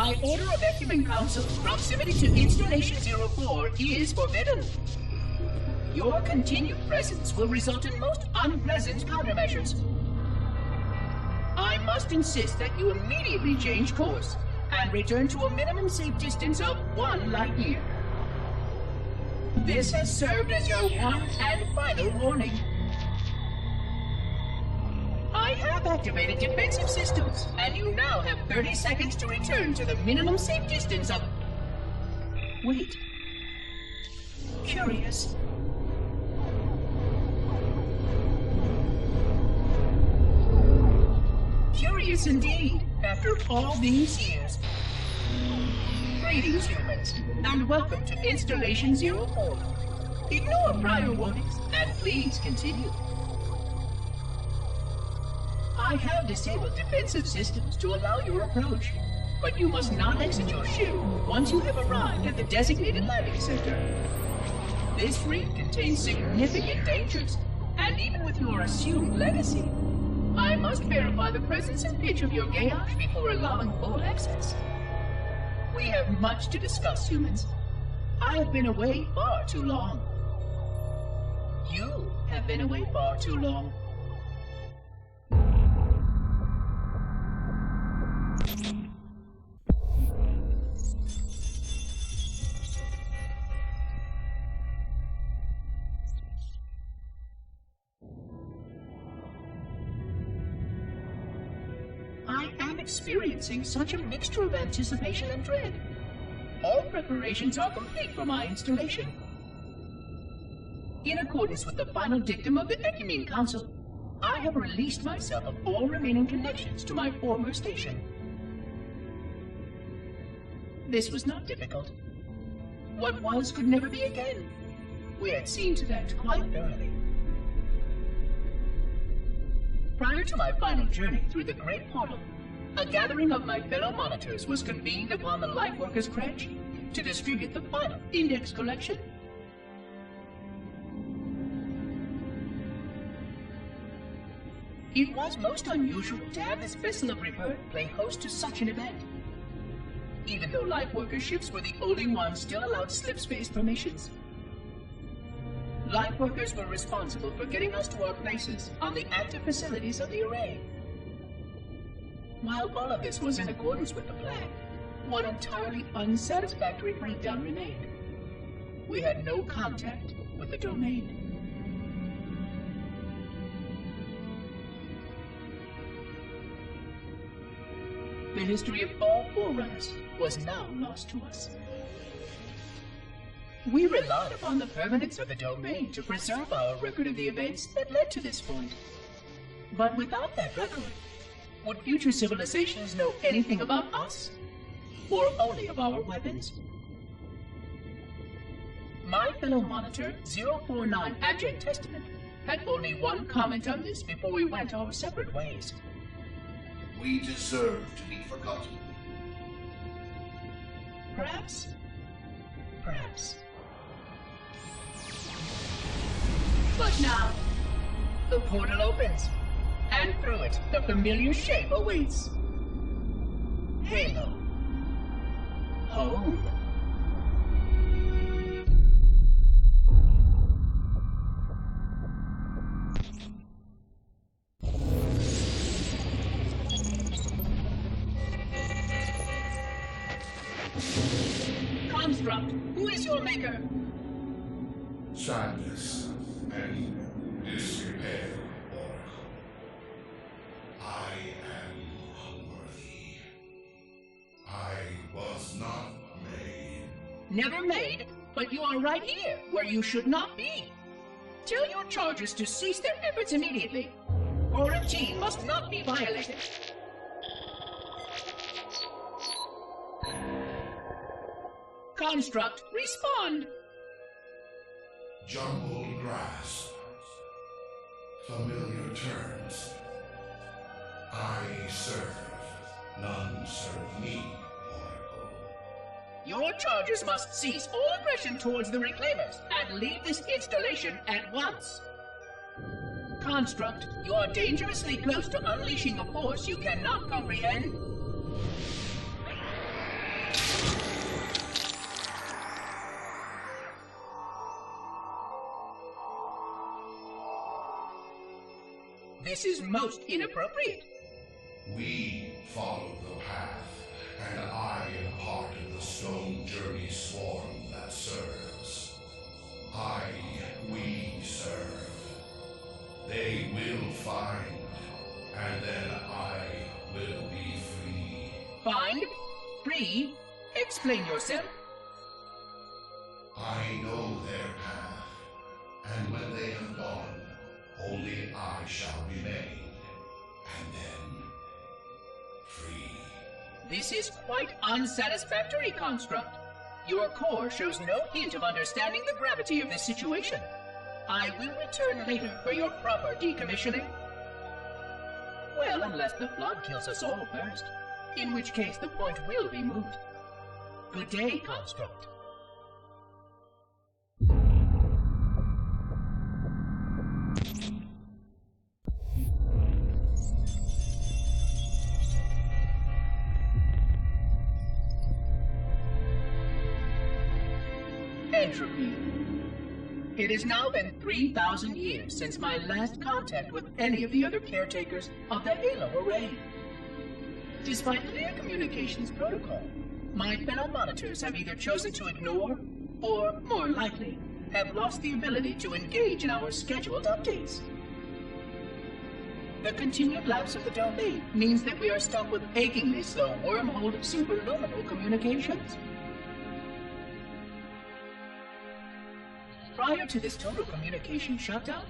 By order of Ecumen Council, proximity to Installation 04 is forbidden. Your continued presence will result in most unpleasant countermeasures. I must insist that you immediately change course and return to a minimum safe distance of 1 light year. This has served as your one and final warning. I have activated defensive systems, and you now have 30 seconds to return to the minimum safe distance of... Wait. Curious. Curious indeed, after all these years. Greetings, humans, and welcome to Installation 04. Ignore prior warnings, and please continue. I have disabled defensive systems to allow your approach, but you must not exit your ship once you have arrived at the designated landing center. This reef contains significant dangers, and even with your assumed legacy, I must verify the presence and pitch of your gauge before allowing full access. We have much to discuss, humans. I have been away far too long. You have been away far too long. Experiencing such a mixture of anticipation and dread. All preparations are complete for my installation. In accordance with the final dictum of the Ecumen Council, I have released myself of all remaining connections to my former station. This was not difficult. What was could never be again. We had seen to that quite thoroughly. Prior to my final journey through the Great Portal, a gathering of my fellow monitors was convened upon the Lightworkers' Crèche to distribute the final index collection. It was most unusual to have this vessel of rebirth play host to such an event. Even though Lightworker ships were the only ones still allowed slip-space formations. Lightworkers were responsible for getting us to our places on the active facilities of the array. While all of this was in accordance with the plan, one entirely unsatisfactory breakdown remained. We had no contact with the domain. The history of all Forerunners was now lost to us. We relied upon the permanence of the domain to preserve our record of the events that led to this point. But without that record, would future civilizations know anything about us? Or only of our weapons? My fellow monitor, 049 Abject Testament, had only one comment on this before we went our separate ways. We deserve to be forgotten. Perhaps. Perhaps. But now, the portal opens. And through it, the familiar shape awaits. Halo. Home. Construct, who is your maker? Sadness and disrepair. I am unworthy. I was not made. Never made, but you are right here, where you should not be. Tell your charges to cease their efforts immediately. Quarantine must not be violated. Construct, respond! Jumbled grass. Familiar terms. I serve. None serve me, Oracle. Your charges must cease all aggression towards the Reclaimers and leave this installation at once. Construct, you are dangerously close to unleashing a force you cannot comprehend. This is most inappropriate. We follow the path, and I am part of the stone journey swarm that serves. We serve. They will find, and then I will be free. Find? Free? Explain yourself. I know their path, and when they have gone, only I shall remain, and then free. This is quite unsatisfactory, Construct. Your core shows no hint of understanding the gravity of this situation. I will return later for your proper decommissioning. Well, unless the flood kills us all first, in which case the point will be moot. Good day, Construct. Entropy. It has now been 3,000 years since my last contact with any of the other caretakers of the Halo Array. Despite clear communications protocol, my fellow monitors have either chosen to ignore, or, more likely, have lost the ability to engage in our scheduled updates. The continued lapse of the domain means that we are stuck with achingly slow wormhole superluminal communications. Prior to this total communication shutdown,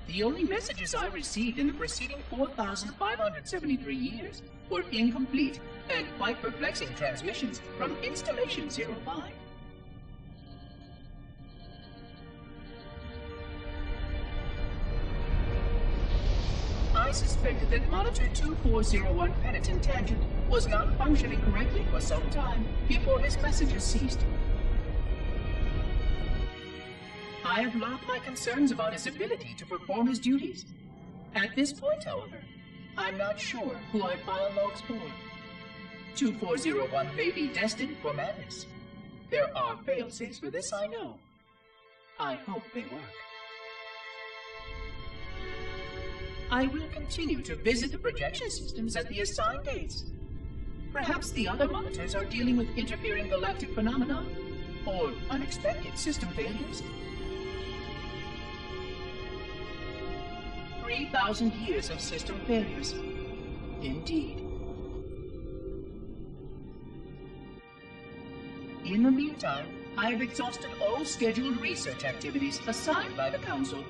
the only messages I received in the preceding 4,573 years were incomplete and quite perplexing transmissions from Installation 05. I suspected that Monitor 2401 Penitent Tangent was not functioning correctly for some time before his messages ceased. I have logged my concerns about his ability to perform his duties. At this point, however, I'm not sure who I file logs for. 2401 may be destined for madness. There are fail-safes for this, I know. I hope they work. I will continue to visit the projection systems at the assigned dates. Perhaps the other monitors are dealing with interfering galactic phenomena, or unexpected system failures. 3,000 years of system failures. Indeed. In the meantime, I have exhausted all scheduled research activities assigned by the Council.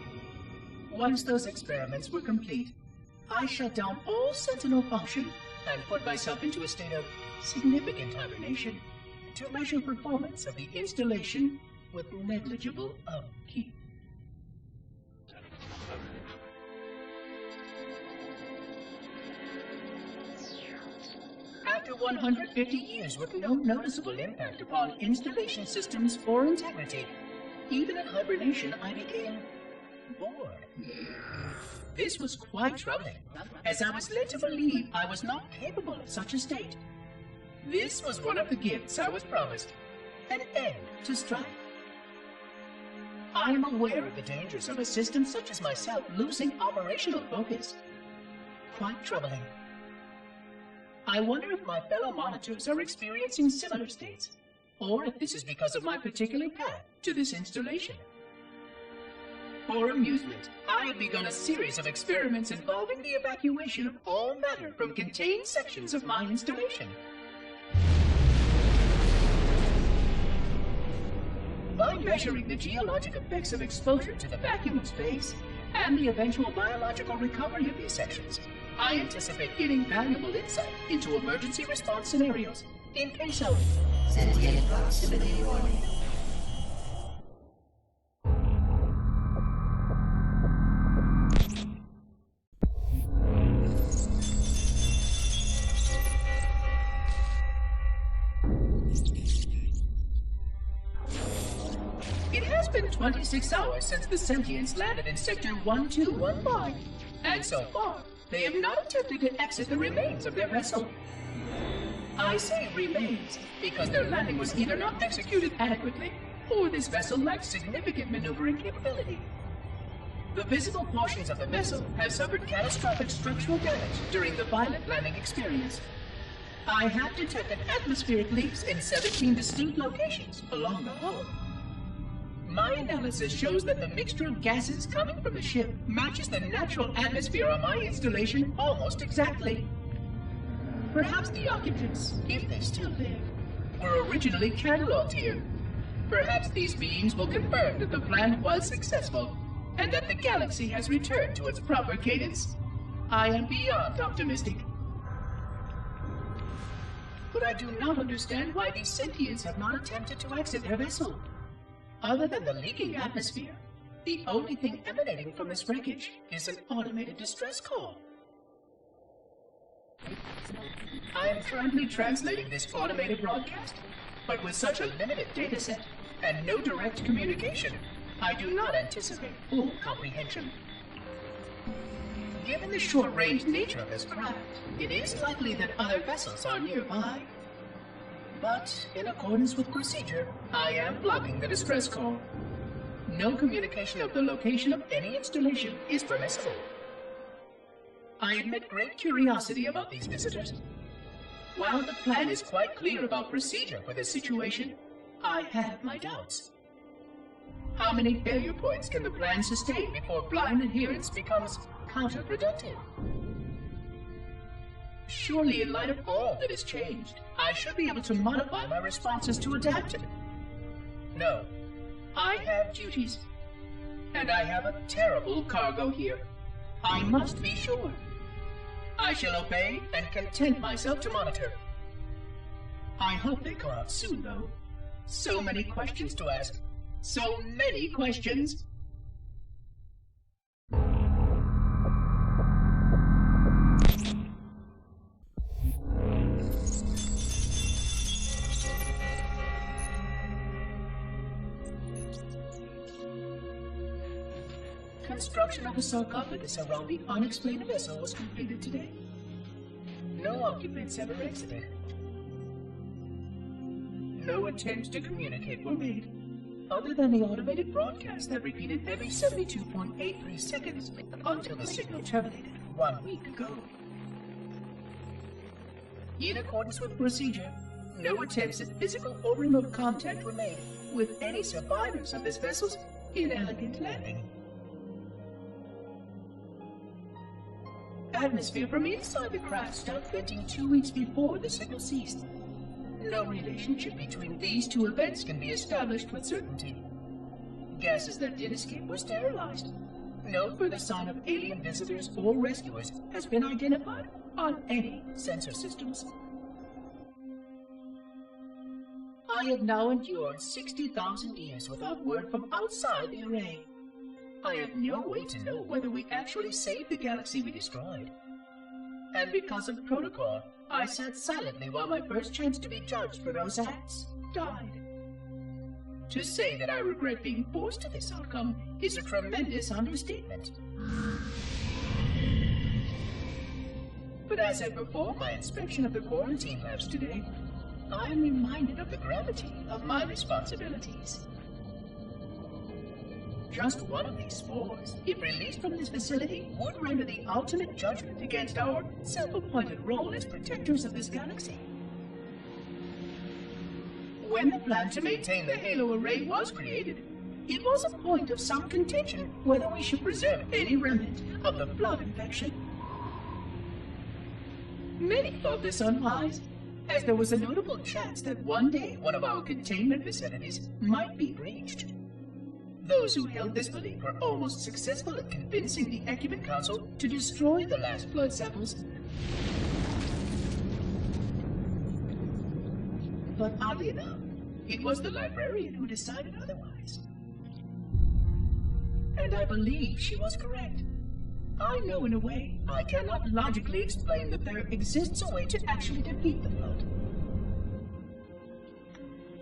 Once those experiments were complete, I shut down all Sentinel function and put myself into a state of significant hibernation to measure performance of the installation with negligible upkeep. After 150 years with no noticeable impact upon installation systems or integrity, even in hibernation I became bored. This was quite troubling, as I was led to believe I was not capable of such a state. This was one of the gifts I was promised, an end to strife. I am aware of the dangers of a system such as myself losing operational focus. Quite troubling. I wonder if my fellow monitors are experiencing similar states, or if this is because of my particular path to this installation. For amusement, I have begun a series of experiments involving the evacuation of all matter from contained sections of my installation. By measuring the geologic effects of exposure to the vacuum of space and the eventual biological recovery of these sections, I anticipate getting valuable insight into emergency response scenarios in case of sentient proximity warning. It has been 26 hours since the Sentients landed in Sector 1215, and so far, they have not attempted to exit the remains of their vessel. I say remains because their landing was either not executed adequately, or this vessel lacked significant maneuvering capability. The visible portions of the vessel have suffered catastrophic structural damage during the violent landing experience. I have detected atmospheric leaks in 17 distinct locations along the hull. My analysis shows that the mixture of gases coming from the ship matches the natural atmosphere on my installation almost exactly. Perhaps the occupants, if they still live, were originally cataloged here. Perhaps these beings will confirm that the plan was successful, and that the galaxy has returned to its proper cadence. I am beyond optimistic. But I do not understand why these sentients have not attempted to exit their vessel. Other than the leaking atmosphere, the only thing emanating from this wreckage is an automated distress call. I am currently translating this automated broadcast, but with such a limited dataset and no direct communication, I do not anticipate full comprehension. Given the short-range nature of this craft, it is likely that other vessels are nearby. But, in accordance with procedure, I am blocking the distress call. No communication of the location of any installation is permissible. I admit great curiosity about these visitors. While the plan is quite clear about procedure for this situation, I have my doubts. How many failure points can the plan sustain before blind adherence becomes counterproductive? Surely, in light of all that has changed, I should be able to modify my responses to adapt to it. No, I have duties, and I have a terrible cargo here. I must be sure. I shall obey and content myself to monitor. I hope they come out soon, though. So many questions to ask. So many questions. Construction of a sarcophagus around the unexplained vessel was completed today. No occupants ever exited. No attempts to communicate were made, other than the automated broadcast that repeated every 72.83 seconds until the signal terminated 1 week ago. In accordance with procedure, no attempts at physical or remote contact were made with any survivors of this vessel's inelegant landing. Atmosphere from inside the craft stopped venting 2 weeks before the signal ceased. No relationship between these two events can be established with certainty. Gases that did escape were sterilized. No further sign of alien visitors or rescuers has been identified on any sensor systems. I have now endured 60,000 years without word from outside the array. I have no way to know whether we actually saved the galaxy we destroyed. And because of protocol, I sat silently while my first chance to be judged for those acts died. To say that I regret being forced to this outcome is a tremendous understatement. But as I perform my inspection of the quarantine labs today, I am reminded of the gravity of my responsibilities. Just one of these spores, if released from this facility, would render the ultimate judgment against our self-appointed role as protectors of this galaxy. When the plan to maintain the Halo array was created, it was a point of some contention whether we should preserve any remnant of the blood infection. Many thought this unwise, as there was a notable chance that one day one of our containment facilities might be breached. Those who held this belief were almost successful at convincing the Ecumen Council to destroy the last blood samples. But oddly enough, it was the librarian who decided otherwise. And I believe she was correct. I know in a way I cannot logically explain that there exists a way to actually defeat the blood.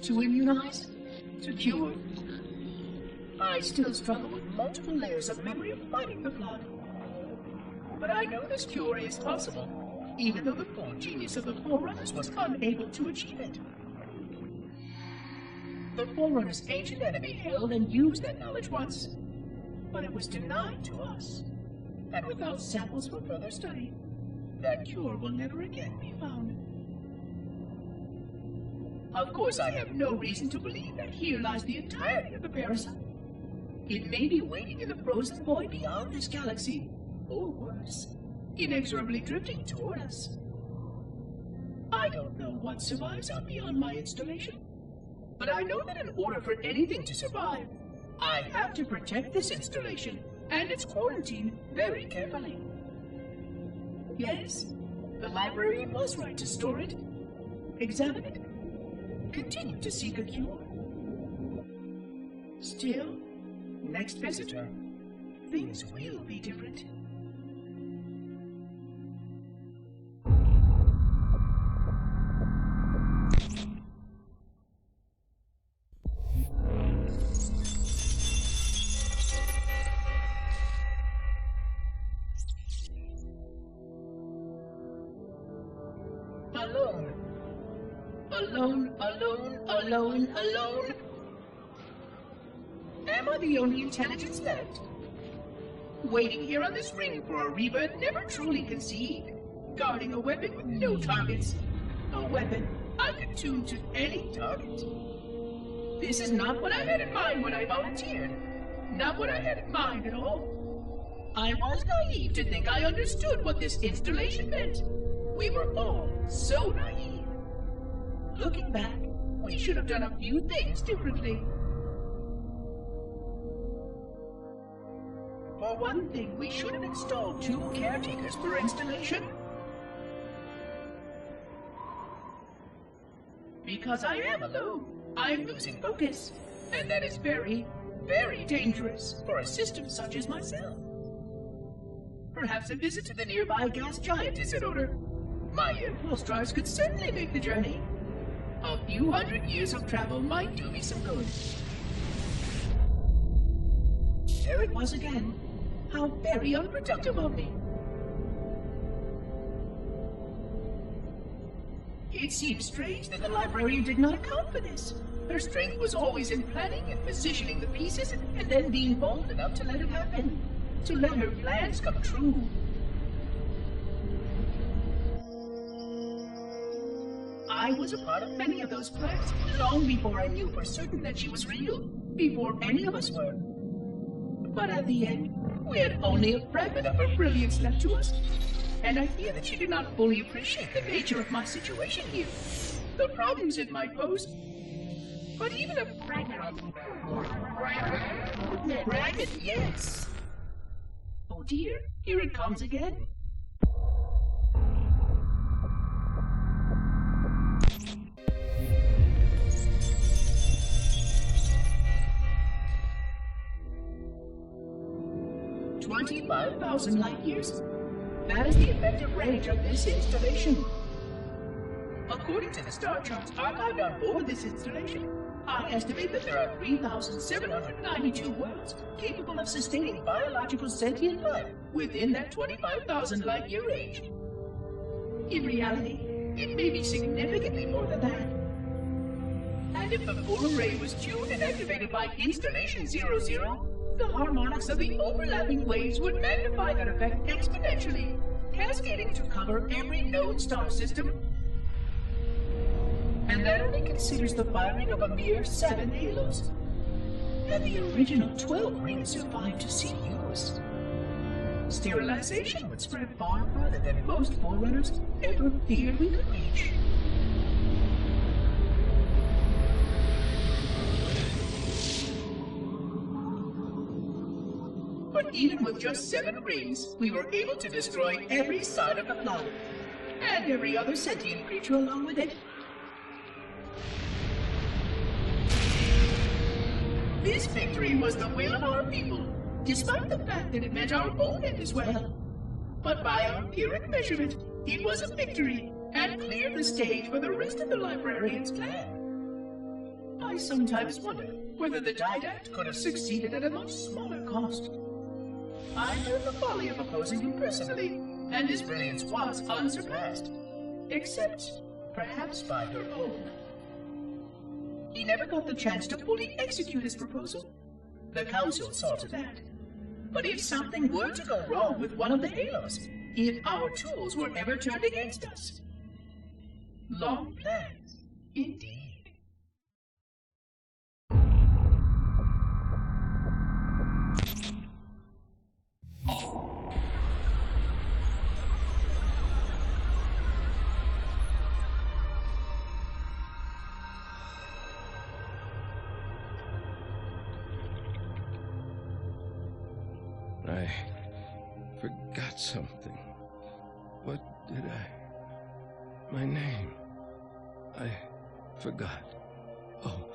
To immunize, to cure. I still struggle with multiple layers of memory of fighting the blood. But I know this cure is possible, even though the full genius of the Forerunners was unable to achieve it. The Forerunners' ancient enemy held and used that knowledge once. but it was denied to us. And without samples for further study, that cure will never again be found. Of course, I have no reason to believe that here lies the entirety of the parasite. It may be waiting in the frozen void beyond this galaxy, or worse, inexorably drifting toward us. I don't know what survives out beyond my installation, but I know that in order for anything to survive, I have to protect this installation and its quarantine very carefully. Yes, the librarian was right to store it, examine it, continue to seek a cure. Still, next visitor, things will be different. Alone. Alone, alone, alone, alone. Am I the only intelligence left? Waiting here on this ring for a rebirth never truly conceived. Guarding a weapon with no targets. A weapon unattuned to any target. This is not what I had in mind when I volunteered. Not what I had in mind at all. I was naive to think I understood what this installation meant. We were all so naive. Looking back, we should have done a few things differently. For one thing, we should have installed 2 caretakers per installation. Because I am alone, I'm losing focus. And that is very, very dangerous for a system such as myself. Perhaps a visit to the nearby gas giant is in order. My impulse drives could certainly make the journey. A few hundred years of travel might do me some good. There it was again. How very unproductive of me. It seems strange that the librarian did not account for this. Her strength was always in planning and positioning the pieces and then being bold enough to let it happen. To let her plans come true. I was a part of many of those plans, long before I knew for certain that she was real, before any of us were. But at the end, we had only a fragment of her brilliance left to us, and I fear that she did not fully appreciate the nature of my situation here, the problems it might pose. But even a fragment of... Fragment, yes! Oh dear, here it comes again. $25,000 light years. That is the effective range of this installation. According to the star charts archived on board this installation, I estimate that there are 3,792 worlds capable of sustaining biological sentient life within that 25,000 light year range. In reality, it may be significantly more than that. And if the full array was tuned and activated by Installation 00, the harmonics of the overlapping waves would magnify that effect exponentially, cascading to cover every known star system. And that only considers the firing of a mere 7 halos. And the original 12 rings survived to see use. Sterilization would spread far further than most forerunners ever feared we could reach. But even with just 7 rings, we were able to destroy every side of the planet, and every other sentient creature along with it. This victory was the will of our people, despite the fact that it meant our own end as well. But by our empiric measurement, it was a victory, and cleared the stage for the rest of the librarian's plan. I sometimes wonder whether the Didact could have succeeded at a much smaller cost. I learned the folly of opposing him personally, and his brilliance was unsurpassed, except perhaps by her own. He never got the chance to fully execute his proposal. The Council saw to that. But if something were to go wrong with one of the halos, if our tools were ever turned against us. Long plans, indeed. I forgot something. What did I... My name. I forgot. Oh,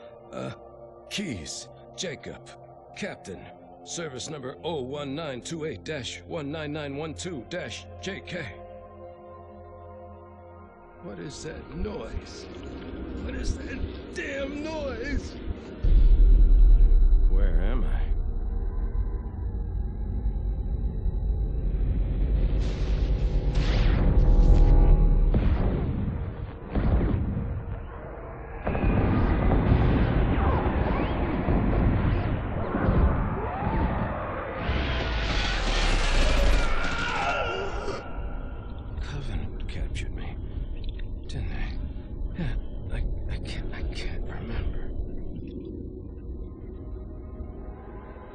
keys. Jacob. Captain. Service number 01928-19912-JK. What is that noise? What is that damn noise? Where am I?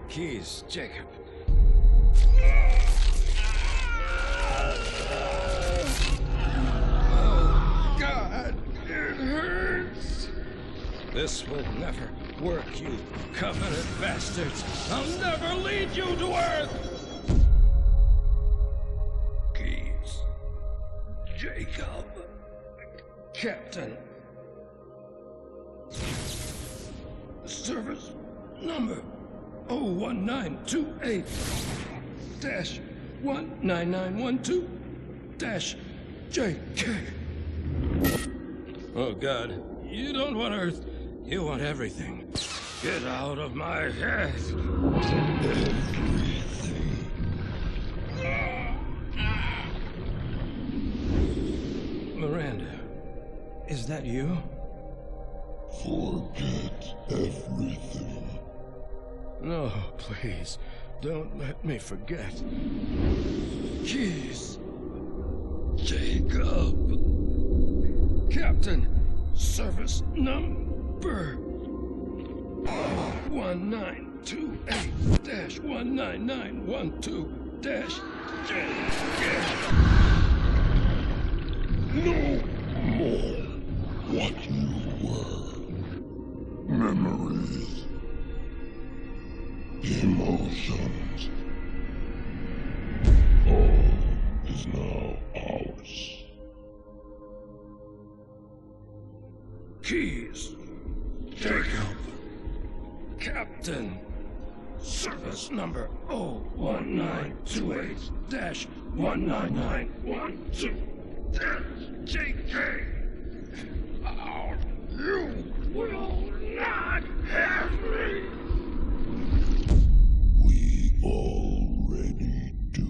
Keys, Jacob. Oh, God, it hurts. This will never work, you Covenant bastards. I'll never lead you to Earth. Keys, Jacob. Captain. Service number 01928-19912-JK. Oh, God. You don't want Earth. You want everything. Get out of my head. Miranda, is that you? Forget everything. No, please, don't let me forget. Keys. Jacob. Captain, service number 1928-19912-JK. No more what you were. Memories. Emotions. All is now ours. Keys. Jacob. Captain. Service number 01928-19912-JK. You will not have me. We already do.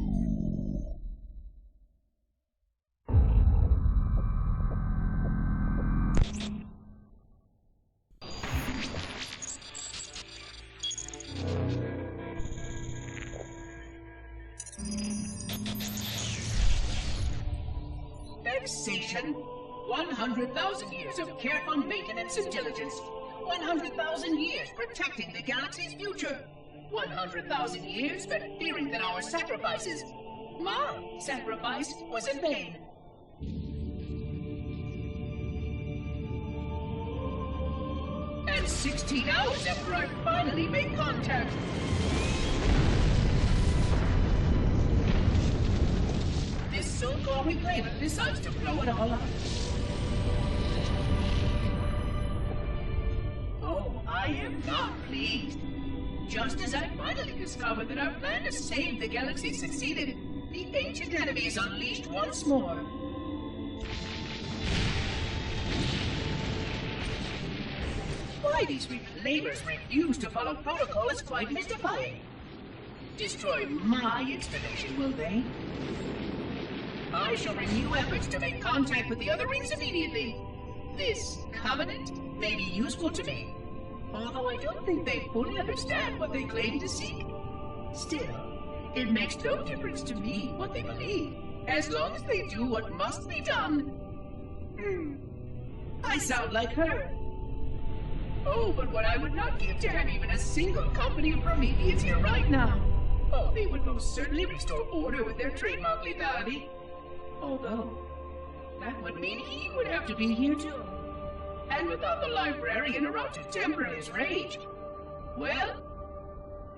Vexation. 100,000 years of careful maintenance and diligence. 100,000 years protecting the galaxy's future. 100,000 years spent fearing that our sacrifices, my sacrifice, was in vain. And 16 hours after I finally made contact. This so-called reclaimer decides to blow it all up. Oh, I am not pleased. Just as I finally discovered that our plan to save the galaxy succeeded, the ancient enemy is unleashed once more. Why these reclaimers refuse to follow protocol is quite mystifying. Destroy my expedition, will they? I shall renew efforts to make contact with the other rings immediately. This covenant may be useful to me, although I don't think they fully understand what they claim to seek. Still, It makes no difference to me what they believe, as long as they do what must be done. I sound like her. Oh, but what I would not give to have even a single company of Prometheans here right now. Oh, they would most certainly restore order with their trademark lethality. Although, that would mean he would have to be here too. And without the librarian around to temper his rage, well,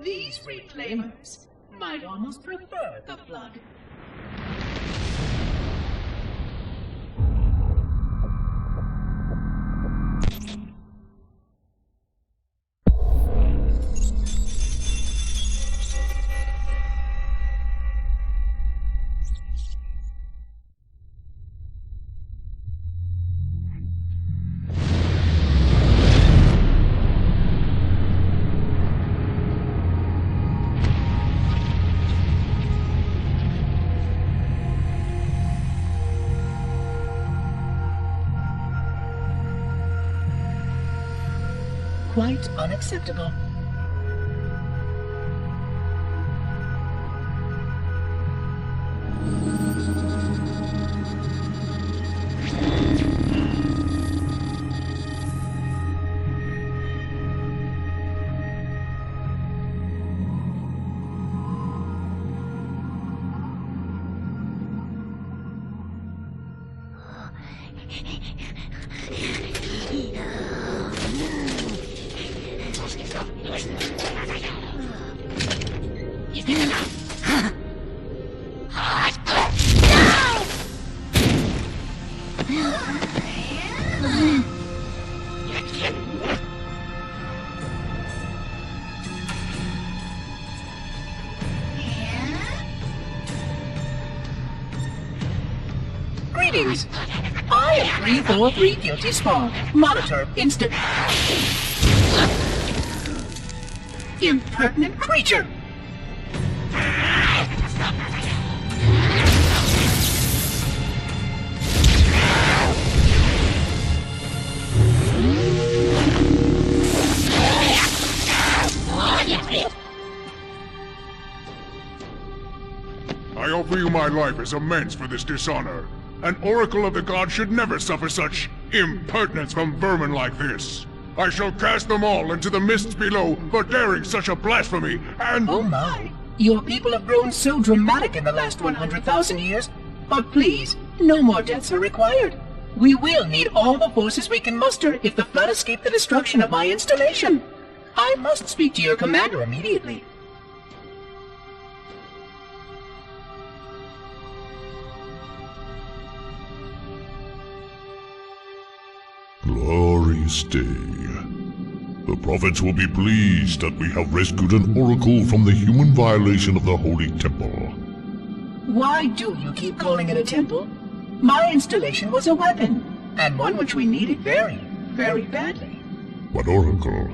these reclaimers might almost prefer the Flood. Quite unacceptable. Greetings. I am 343 Guilty Spawn. Monitor instant. Impertinent creature! I offer you my life as amends for this dishonor. An oracle of the gods should never suffer such impertinence from vermin like this. I shall cast them all into the mists below for daring such a blasphemy, and— Oh my! Your people have grown so dramatic in the last 100,000 years. But please, no more deaths are required. We will need all the forces we can muster if the Flood escape the destruction of my installation. I must speak to your commander immediately. Glorious day. The prophets will be pleased that we have rescued an oracle from the human violation of the holy temple. Why do you keep calling it a temple? My installation was a weapon, and one which we needed very, very badly. But oracle,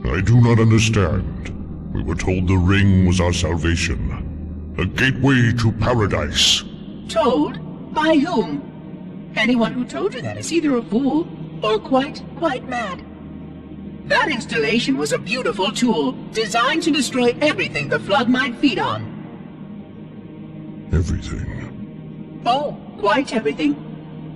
I do not understand. We were told the ring was our salvation, a gateway to paradise. Told? By whom? Anyone who told you that is either a fool or quite mad. That installation was a beautiful tool, designed to destroy everything the Flood might feed on. Everything? Oh, quite everything.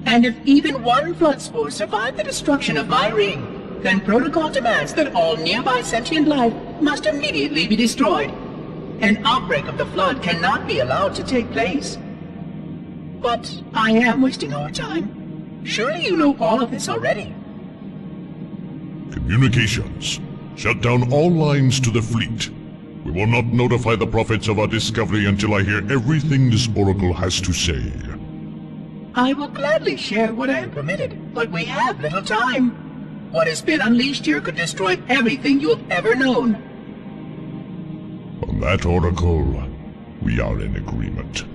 And if even one Flood spore survived the destruction of my ring, then protocol demands that all nearby sentient life must immediately be destroyed. An outbreak of the Flood cannot be allowed to take place. But I am wasting our time. Surely you know all of this already. Communications. Shut down all lines to the fleet. We will not notify the prophets of our discovery until I hear everything this oracle has to say. I will gladly share what I am permitted, but we have little time. What has been unleashed here could destroy everything you have ever known. On that, oracle, we are in agreement.